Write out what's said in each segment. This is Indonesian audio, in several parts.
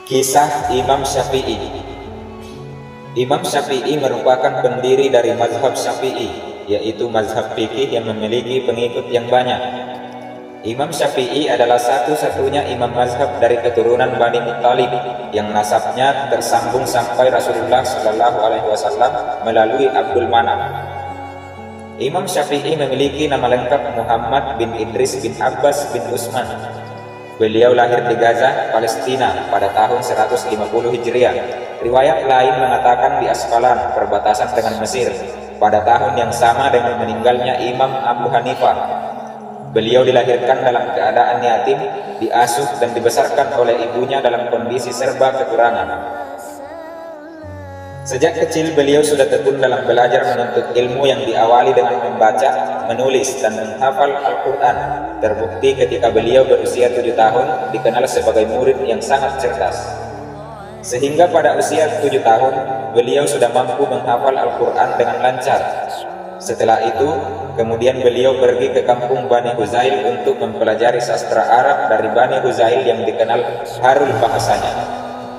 Kisah Imam Syafi'i. Imam Syafi'i merupakan pendiri dari mazhab Syafi'i, yaitu mazhab fikih yang memiliki pengikut yang banyak. Imam Syafi'i adalah satu-satunya imam mazhab dari keturunan Bani Muttalib yang nasabnya tersambung sampai Rasulullah SAW melalui Abdul Manaf. Imam Syafi'i memiliki nama lengkap Muhammad bin Idris bin Abbas bin Utsman. Beliau lahir di Gaza, Palestina pada tahun 150 Hijriah. Riwayat lain mengatakan di Asqalan, perbatasan dengan Mesir, pada tahun yang sama dengan meninggalnya Imam Abu Hanifah. Beliau dilahirkan dalam keadaan yatim, diasuh dan dibesarkan oleh ibunya dalam kondisi serba kekurangan. Sejak kecil beliau sudah tekun dalam belajar menuntut ilmu yang diawali dengan membaca, menulis, dan menghafal Al-Quran. Terbukti ketika beliau berusia 7 tahun dikenal sebagai murid yang sangat cerdas. Sehingga pada usia 7 tahun beliau sudah mampu menghafal Al-Quran dengan lancar. Setelah itu kemudian beliau pergi ke kampung Bani Huzail untuk mempelajari sastra Arab dari Bani Huzail yang dikenal harul bahasanya.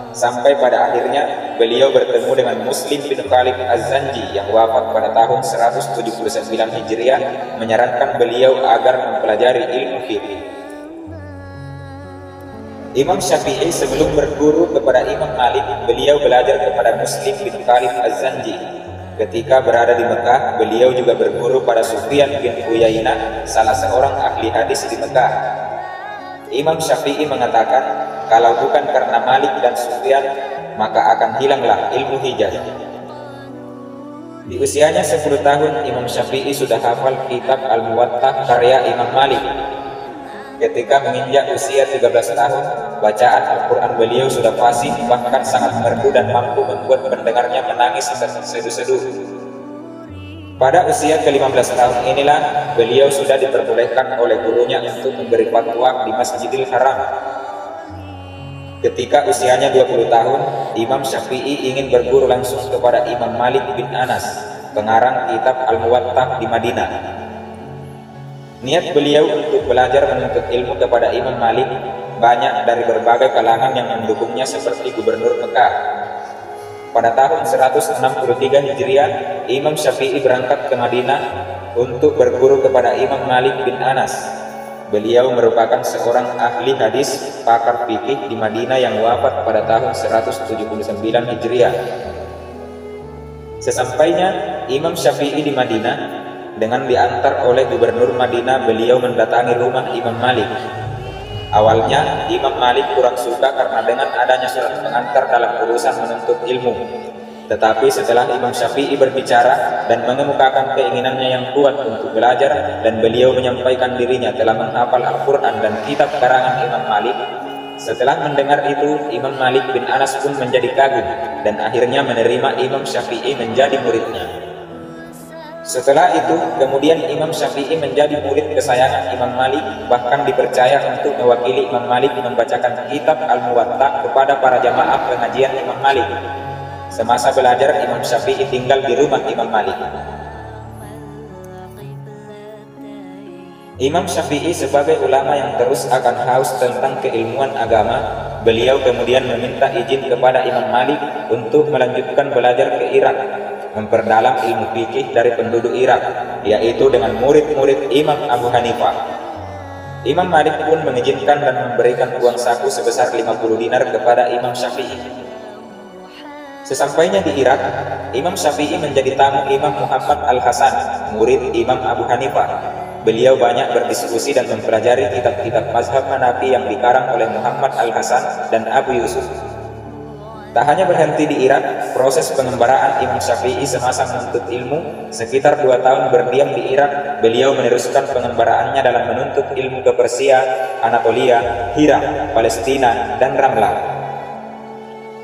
Sampai pada akhirnya beliau bertemu dengan Muslim bin Khalid Az-Zanji yang wafat pada tahun 179 Hijriah, menyarankan beliau agar mempelajari ilmu fikih. Imam Syafi'i sebelum berguru kepada Imam Malik, beliau belajar kepada Muslim bin Khalid Az-Zanji. Ketika berada di Mekah, beliau juga berguru pada Sufyan bin Uyainah, salah seorang ahli hadis di Mekah. Imam Syafi'i mengatakan, kalau bukan karena Malik dan Sufyan, maka akan hilanglah ilmu Hijaz. Di usianya 10 tahun, Imam Syafi'i sudah hafal kitab Al-Muwatta karya Imam Malik. Ketika menginjak usia 13 tahun, bacaan Al-Quran beliau sudah fasih, bahkan sangat merdu dan mampu membuat pendengarnya menangis terseduh-seduh. Pada usia ke-15 tahun inilah beliau sudah diperbolehkan oleh gurunya untuk memberi fatwa di Masjidil Haram. Ketika usianya 20 tahun, Imam Syafi'i ingin berguru langsung kepada Imam Malik bin Anas, pengarang kitab Al-Muwatta di Madinah. Niat beliau untuk belajar menuntut ilmu kepada Imam Malik banyak dari berbagai kalangan yang mendukungnya seperti Gubernur Mekah. Pada tahun 163 Hijriah, Imam Syafi'i berangkat ke Madinah untuk berguru kepada Imam Malik bin Anas. Beliau merupakan seorang ahli hadis, pakar fikih di Madinah yang wafat pada tahun 179 Hijriah. Sesampainya Imam Syafi'i di Madinah, dengan diantar oleh Gubernur Madinah, beliau mendatangi rumah Imam Malik. Awalnya Imam Malik kurang suka karena dengan adanya surat pengantar dalam urusan menuntut ilmu. Tetapi setelah Imam Syafi'i berbicara dan mengemukakan keinginannya yang kuat untuk belajar, dan beliau menyampaikan dirinya telah menghafal Al-Quran dan kitab karangan Imam Malik, setelah mendengar itu Imam Malik bin Anas pun menjadi kagum dan akhirnya menerima Imam Syafi'i menjadi muridnya. Setelah itu, kemudian Imam Syafi'i menjadi murid kesayangan Imam Malik, bahkan dipercaya untuk mewakili Imam Malik membacakan kitab Al-Muwatta kepada para jamaah pengajian Imam Malik. Semasa belajar, Imam Syafi'i tinggal di rumah Imam Malik. Imam Syafi'i sebagai ulama yang terus akan haus tentang keilmuan agama, beliau kemudian meminta izin kepada Imam Malik untuk melanjutkan belajar ke Irak, memperdalam ilmu fikih dari penduduk Irak, yaitu dengan murid-murid Imam Abu Hanifah. Imam Malik pun mengizinkan dan memberikan uang saku sebesar 50 dinar kepada Imam Syafi'i. Sesampainya di Irak, Imam Syafi'i menjadi tamu Imam Muhammad Al-Hasan, murid Imam Abu Hanifah. Beliau banyak berdiskusi dan mempelajari kitab-kitab mazhab Hanafi yang dikarang oleh Muhammad Al-Hasan dan Abu Yusuf. Tak hanya berhenti di Irak, proses pengembaraan Imam Syafi'i semasa menuntut ilmu, sekitar 2 tahun berdiam di Irak, beliau meneruskan pengembaraannya dalam menuntut ilmu ke Persia, Anatolia, Hira, Palestina, dan Ramlah.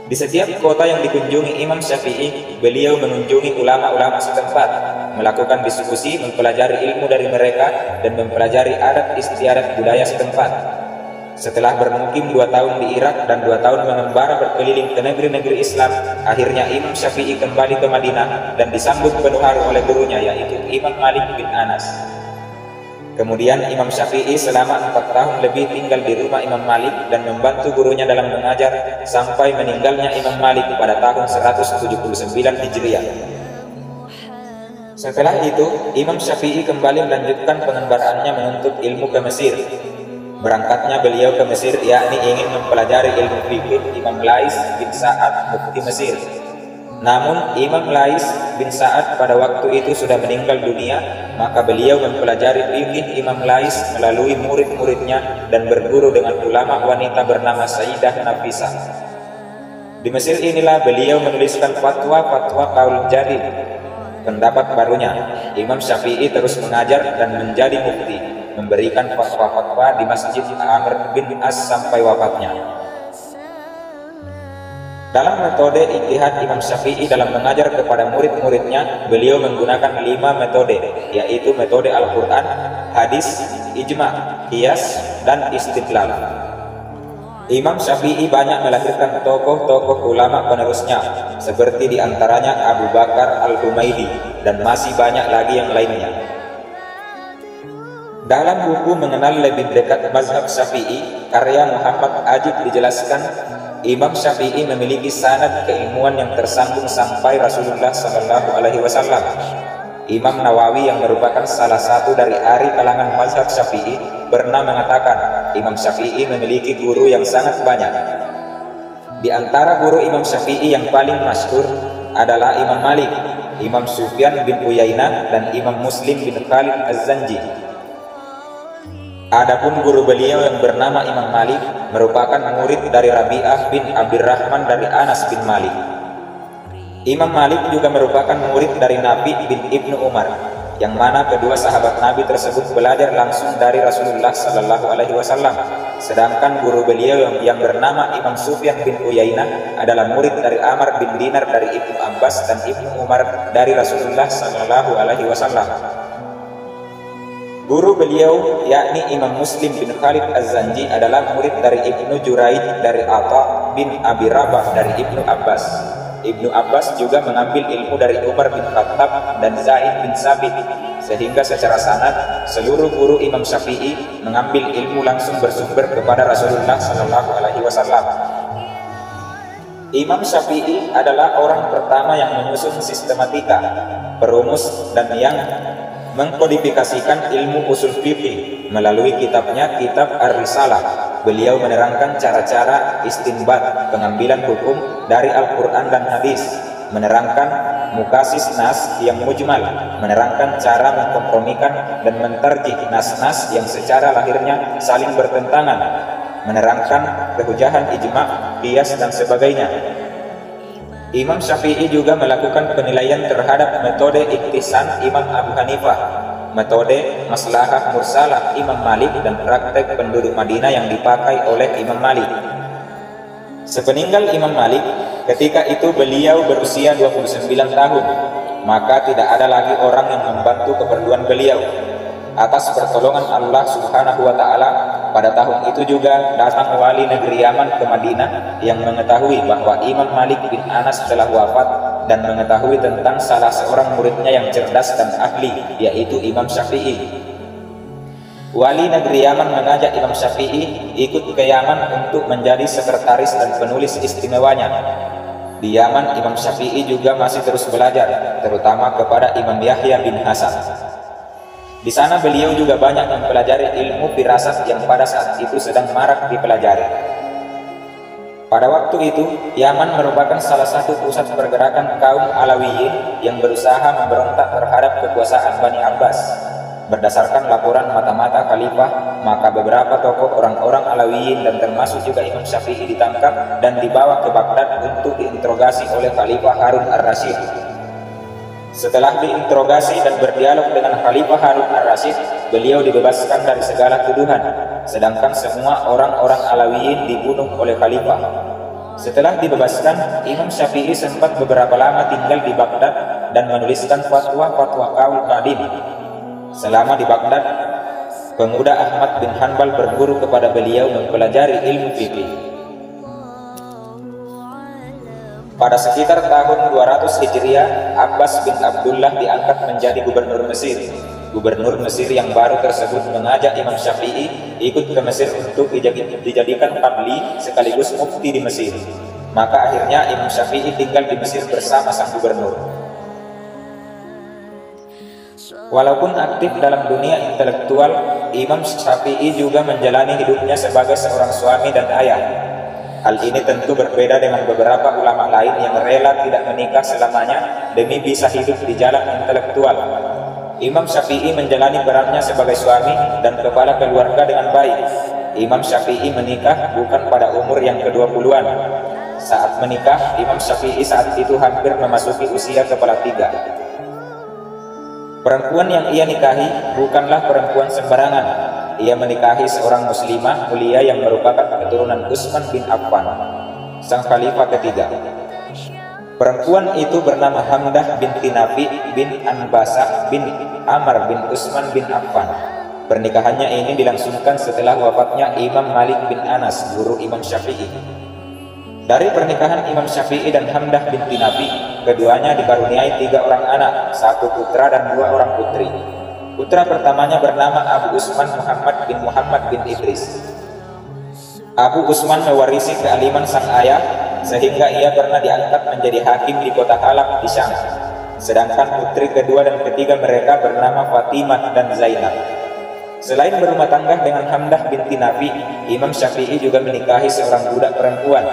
Di setiap kota yang dikunjungi Imam Syafi'i, beliau mengunjungi ulama-ulama setempat, melakukan diskusi, mempelajari ilmu dari mereka, dan mempelajari adat istiadat budaya setempat. Setelah bermukim 2 tahun di Irak dan 2 tahun mengembara berkeliling ke negeri-negeri Islam, akhirnya Imam Syafi'i kembali ke Madinah dan disambut penuh haru oleh gurunya, yaitu Imam Malik bin Anas. Kemudian Imam Syafi'i selama 4 tahun lebih tinggal di rumah Imam Malik dan membantu gurunya dalam mengajar sampai meninggalnya Imam Malik pada tahun 179 Hijriah. Setelah itu, Imam Syafi'i kembali melanjutkan pengembaraannya menuntut ilmu ke Mesir. Berangkatnya beliau ke Mesir yakni ingin mempelajari ilmu fikih Imam Lais bin Sa'ad mufti Mesir. Namun Imam Lais bin Sa'ad pada waktu itu sudah meninggal dunia, maka beliau mempelajari fikih Imam Lais melalui murid-muridnya dan berguru dengan ulama wanita bernama Sayyidah Nafisah. Di Mesir inilah beliau menuliskan fatwa-fatwa qaul jadid, pendapat barunya. Imam Syafi'i terus mengajar dan menjadi mufti, memberikan fatwa-fatwa di Masjid Amr bin As sampai wafatnya. Dalam metode ijtihad Imam Syafi'i dalam mengajar kepada murid-muridnya, beliau menggunakan 5 metode, yaitu metode Al-Quran, hadis, ijma', qiyas, dan istidlal. Imam Syafi'i banyak melahirkan tokoh-tokoh ulama penerusnya, seperti diantaranya Abu Bakar Al-Humaidi, dan masih banyak lagi yang lainnya. Dalam buku Mengenal Lebih Dekat Mazhab Syafi'i, karya Muhammad Ajib dijelaskan, Imam Syafi'i memiliki sanad keilmuan yang tersambung sampai Rasulullah SAW. Imam Nawawi yang merupakan salah satu dari ahli kalangan mazhab Syafi'i pernah mengatakan Imam Syafi'i memiliki guru yang sangat banyak. Di antara guru Imam Syafi'i yang paling masyhur adalah Imam Malik, Imam Sufyan bin Uyainah, dan Imam Muslim bin Khalid Az-Zanji. Adapun guru beliau yang bernama Imam Malik merupakan murid dari Rabi'ah bin Abdurrahman dari Anas bin Malik. Imam Malik juga merupakan murid dari Nabi bin Ibnu Umar, yang mana kedua sahabat Nabi tersebut belajar langsung dari Rasulullah SAW. Sedangkan guru beliau yang bernama Imam Sufyan bin Uyainah adalah murid dari Amr bin Dinar dari Ibnu Abbas dan Ibnu Umar dari Rasulullah SAW. Guru beliau yakni Imam Muslim bin Khalid Az-Zanji adalah murid dari Ibnu Juraid dari Atha bin Abi Rabah dari Ibnu Abbas. Ibnu Abbas juga mengambil ilmu dari Umar bin Khattab dan Zaid bin Sabit, sehingga secara sanad seluruh guru Imam Syafi'i mengambil ilmu langsung bersumber kepada Rasulullah SAW. Imam Syafi'i adalah orang pertama yang menyusun sistematika, perumus, dan yang mengkodifikasikan ilmu usul fikih melalui kitabnya Kitab Ar-Risalah. Beliau menerangkan cara-cara istinbat, pengambilan hukum dari Al-Quran dan hadis, menerangkan mukasis nas yang mujmal, menerangkan cara mengkompromikan dan mentarjih nas-nas yang secara lahirnya saling bertentangan, menerangkan kehujahan ijma', qiyas, dan sebagainya. Imam Syafi'i juga melakukan penilaian terhadap metode ikhtisan Imam Abu Hanifah, metode maslahah mursalah Imam Malik, dan praktek penduduk Madinah yang dipakai oleh Imam Malik. Sepeninggal Imam Malik, ketika itu beliau berusia 29 tahun, maka tidak ada lagi orang yang membantu keperluan beliau. Atas pertolongan Allah Subhanahu wa Ta'ala, pada tahun itu juga datang wali negeri Yaman ke Madinah yang mengetahui bahwa Imam Malik bin Anas telah wafat dan mengetahui tentang salah seorang muridnya yang cerdas dan ahli, yaitu Imam Syafi'i. Wali negeri Yaman mengajak Imam Syafi'i ikut ke Yaman untuk menjadi sekretaris dan penulis istimewanya. Di Yaman, Imam Syafi'i juga masih terus belajar, terutama kepada Imam Yahya bin Hasan. Di sana beliau juga banyak mempelajari ilmu firasat yang pada saat itu sedang marak dipelajari. Pada waktu itu, Yaman merupakan salah satu pusat pergerakan kaum Alawiyin yang berusaha memberontak terhadap kekuasaan Bani Abbas. Berdasarkan laporan mata-mata khalifah, maka beberapa tokoh orang-orang Alawiyin dan termasuk juga Imam Syafi'i ditangkap dan dibawa ke Baghdad untuk diinterogasi oleh Khalifah Harun ar-Rasyid. Setelah diinterogasi dan berdialog dengan Khalifah Harun ar-Rasyid, beliau dibebaskan dari segala tuduhan, sedangkan semua orang-orang Alawiyin dibunuh oleh Khalifah. Setelah dibebaskan, Imam Syafi'i sempat beberapa lama tinggal di Baghdad dan menuliskan fatwa-fatwa qaul qadim. Selama di Baghdad, pemuda Ahmad bin Hanbal berguru kepada beliau mempelajari ilmu fikih. Pada sekitar tahun 200 Hijriah, Abbas bin Abdullah diangkat menjadi gubernur Mesir. Gubernur Mesir yang baru tersebut mengajak Imam Syafi'i ikut ke Mesir untuk dijadikan qadli sekaligus mufti di Mesir. Maka akhirnya Imam Syafi'i tinggal di Mesir bersama sang gubernur. Walaupun aktif dalam dunia intelektual, Imam Syafi'i juga menjalani hidupnya sebagai seorang suami dan ayah. Hal ini tentu berbeda dengan beberapa ulama lain yang rela tidak menikah selamanya demi bisa hidup di jalan intelektual. Imam Syafi'i menjalani perannya sebagai suami dan kepala keluarga dengan baik. Imam Syafi'i menikah bukan pada umur yang ke-20-an. Saat menikah, Imam Syafi'i saat itu hampir memasuki usia kepala 3. Perempuan yang ia nikahi bukanlah perempuan sembarangan. Ia menikahi seorang muslimah mulia yang merupakan keturunan Utsman bin Affan, sang khalifah ketiga. Perempuan itu bernama Hamdah binti Nafi bin Anbasah bin Amr bin Utsman bin Affan. Pernikahannya ini dilangsungkan setelah wafatnya Imam Malik bin Anas, guru Imam Syafi'i. Dari pernikahan Imam Syafi'i dan Hamdah binti Nafi, keduanya dikaruniai 3 orang anak, 1 putra dan 2 orang putri. Putra pertamanya bernama Abu Utsman Muhammad bin Idris. Abu Utsman mewarisi kealiman sang ayah, sehingga ia pernah diangkat menjadi hakim di kota Halab di Syam. Sedangkan putri kedua dan ketiga mereka bernama Fatimah dan Zainab. Selain berumah tangga dengan Hamdah binti Nafi, Imam Syafi'i juga menikahi seorang budak perempuan.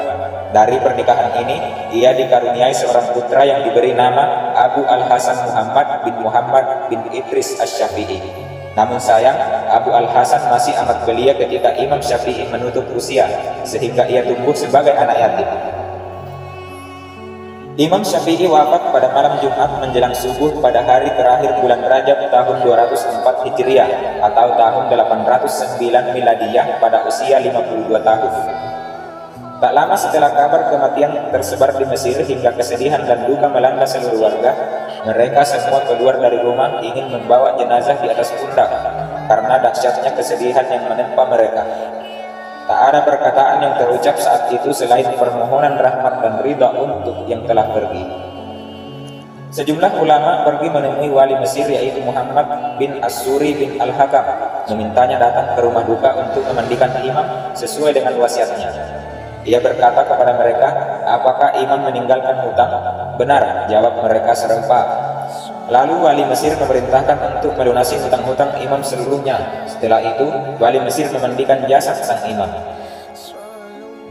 Dari pernikahan ini, ia dikaruniai seorang putra yang diberi nama Abu Al-Hasan Muhammad bin Idris Asy-Syafi'i. Namun sayang, Abu Al-Hasan masih amat belia ketika Imam Syafi'i menutup usia, sehingga ia tumbuh sebagai anak yatim. Imam Syafi'i wafat pada malam Jumat menjelang subuh pada hari terakhir bulan Rajab tahun 204 Hijriah atau tahun 809 Miladiyah pada usia 52 tahun. Tak lama setelah kabar kematian tersebar di Mesir hingga kesedihan dan duka melanda seluruh warga, mereka semua keluar dari rumah ingin membawa jenazah di atas pundak karena dahsyatnya kesedihan yang menempa mereka. Tak ada perkataan yang terucap saat itu selain permohonan rahmat dan ridha untuk yang telah pergi. Sejumlah ulama pergi menemui wali Mesir yaitu Muhammad bin As-Suri bin Al-Hakam, memintanya datang ke rumah duka untuk memandikan imam sesuai dengan wasiatnya. Ia berkata kepada mereka, "Apakah imam meninggalkan hutang?" "Benar," jawab mereka serempak. Lalu wali Mesir memerintahkan untuk melunasi hutang-hutang imam seluruhnya. Setelah itu, wali Mesir memandikan jasad sang imam.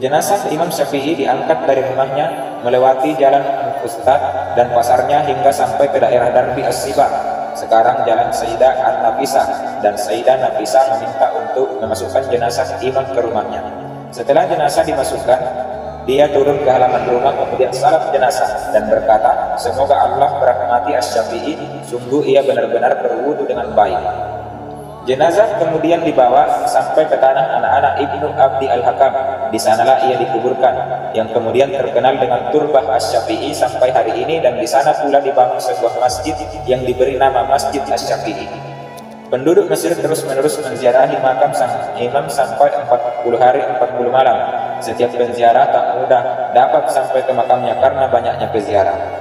Jenazah Imam Syafi'i diangkat dari rumahnya melewati jalan Al-Fustat dan pasarnya hingga sampai ke daerah Darbi As-Siba, sekarang jalan Sayyidah An-Nafisah, dan Sayyidah Nafisah meminta untuk memasukkan jenazah imam ke rumahnya. Setelah jenazah dimasukkan, dia turun ke halaman rumah kemudian salat jenazah dan berkata, "Semoga Allah merahmati Asy-Syafi'i, sungguh ia benar-benar berwudu dengan baik." Jenazah kemudian dibawa sampai ke tanah anak-anak Ibnu Abdi Al-Hakam. Di sanalah ia dikuburkan, yang kemudian terkenal dengan Turbah Asy-Syafi'i sampai hari ini, dan di sana pula dibangun sebuah masjid yang diberi nama Masjid Asy-Syafi'i. Penduduk Mesir terus-menerus menziarahi makam sang imam sampai 40 hari 40 malam. Setiap penziarah tak mudah dapat sampai ke makamnya karena banyaknya peziarah.